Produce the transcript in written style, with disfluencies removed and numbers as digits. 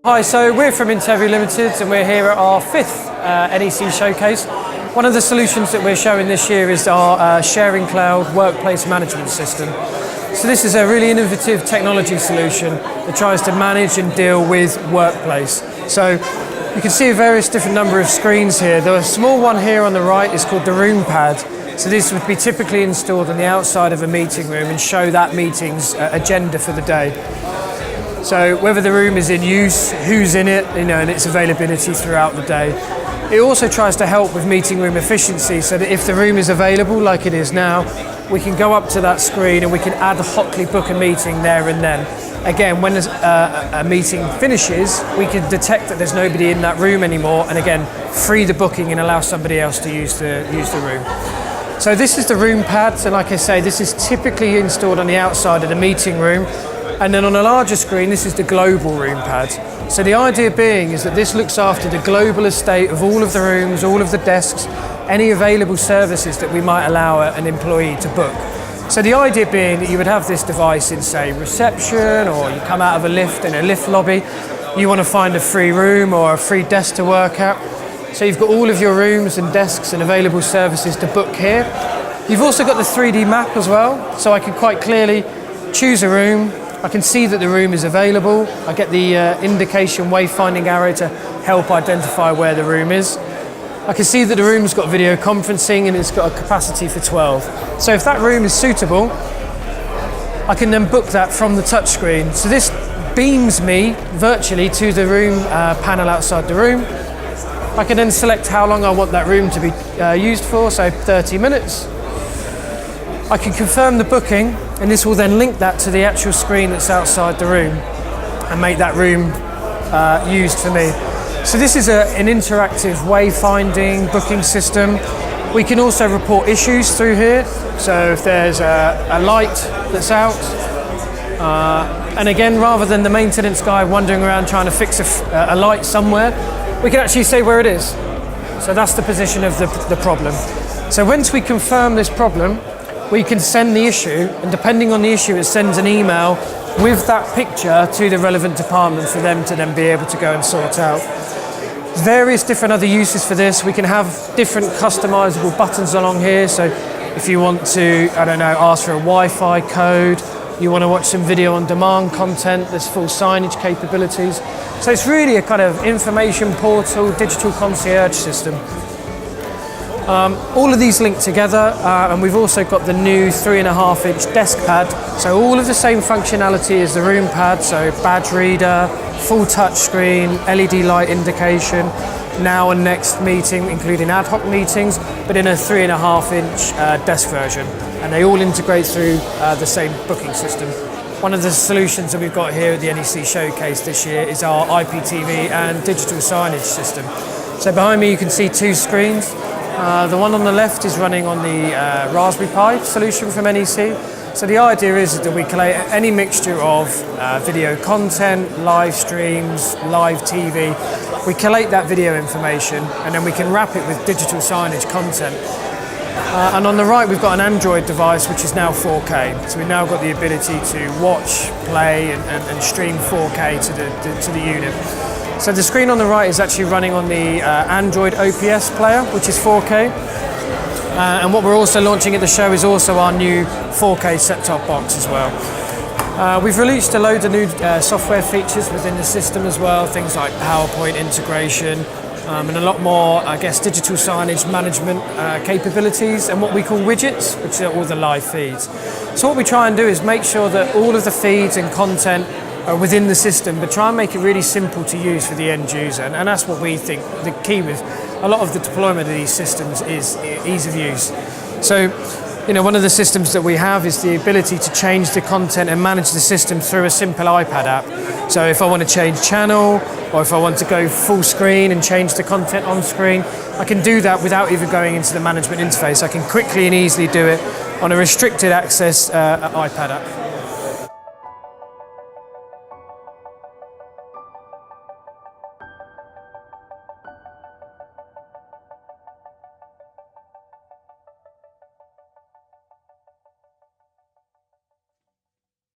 Hi, so we're from Intevi Limited and we're here at our 5th NEC Showcase. One of the solutions that we're showing this year is our SharingCloud workplace management system. So this is a really innovative technology solution that tries to manage and deal with workplace. So you can see a various different number of screens here. The small one here on the right is called the room pad. So this would be typically installed on the outside of a meeting room and show that meeting's agenda for the day. So whether the room is in use, who's in it, and its availability throughout the day. It also tries to help with meeting room efficiency so that if the room is available like it is now, we can go up to that screen and we can ad hocly book a meeting there and then. Again, when a meeting finishes, we can detect that there's nobody in that room anymore and again, free the booking and allow somebody else to use the room. So this is the room pad, so like I say, this is typically installed on the outside of the meeting room. And then on a larger screen, this is the global room pad. So the idea being is that this looks after the global estate of all of the rooms, all of the desks, any available services that we might allow an employee to book. So the idea being that you would have this device in, say, reception, or you come out of a lift in a lift lobby, you want to find a free room or a free desk to work at. So you've got all of your rooms and desks and available services to book here. You've also got the 3D map as well, so I can quite clearly choose a room. I can see that the room is available. I get the indication wayfinding arrow to help identify where the room is. I can see that the room's got video conferencing and it's got a capacity for 12. So if that room is suitable, I can then book that from the touchscreen. So this beams me virtually to the room panel outside the room. I can then select how long I want that room to be used for, so 30 minutes. I can confirm the booking, and this will then link that to the actual screen that's outside the room and make that room used for me. So this is an interactive wayfinding booking system. We can also report issues through here. So if there's a light that's out, and again, rather than the maintenance guy wandering around trying to fix a light somewhere, we can actually say where it is. So that's the position of the problem. So once we confirm this problem, we can send the issue, and depending on the issue, it sends an email with that picture to the relevant department for them to then be able to go and sort out. Various different other uses for this. We can have different customizable buttons along here. So if you want to, ask for a Wi-Fi code, you want to watch some video on demand content, there's full signage capabilities. So it's really a kind of information portal, digital concierge system. All of these link together, and we've also got the new 3.5-inch desk pad. So all of the same functionality as the room pad, so badge reader, full touch screen, LED light indication, now and next meeting, including ad hoc meetings, but in a 3.5-inch desk version. And they all integrate through the same booking system. One of the solutions that we've got here at the NEC Showcase this year is our IPTV and digital signage system. So behind me you can see two screens. The one on the left is running on the Raspberry Pi solution from NEC. So the idea is that we collate any mixture of video content, live streams, live TV. We collate that video information and then we can wrap it with digital signage content. And on the right we've got an Android device which is now 4K. So we've now got the ability to watch, play and stream 4K to the unit. So the screen on the right is actually running on the Android OPS player, which is 4K. And what we're also launching at the show is also our new 4K set-top box as well. We've released a load of new software features within the system as well, things like PowerPoint integration, and a lot more, digital signage management capabilities and what we call widgets, which are all the live feeds. So what we try and do is make sure that all of the feeds and content within the system, but try and make it really simple to use for the end user. And that's what we think the key with a lot of the deployment of these systems is ease of use. So, one of the systems that we have is the ability to change the content and manage the system through a simple iPad app. So if I want to change channel, or if I want to go full screen and change the content on screen, I can do that without even going into the management interface. I can quickly and easily do it on a restricted access iPad app.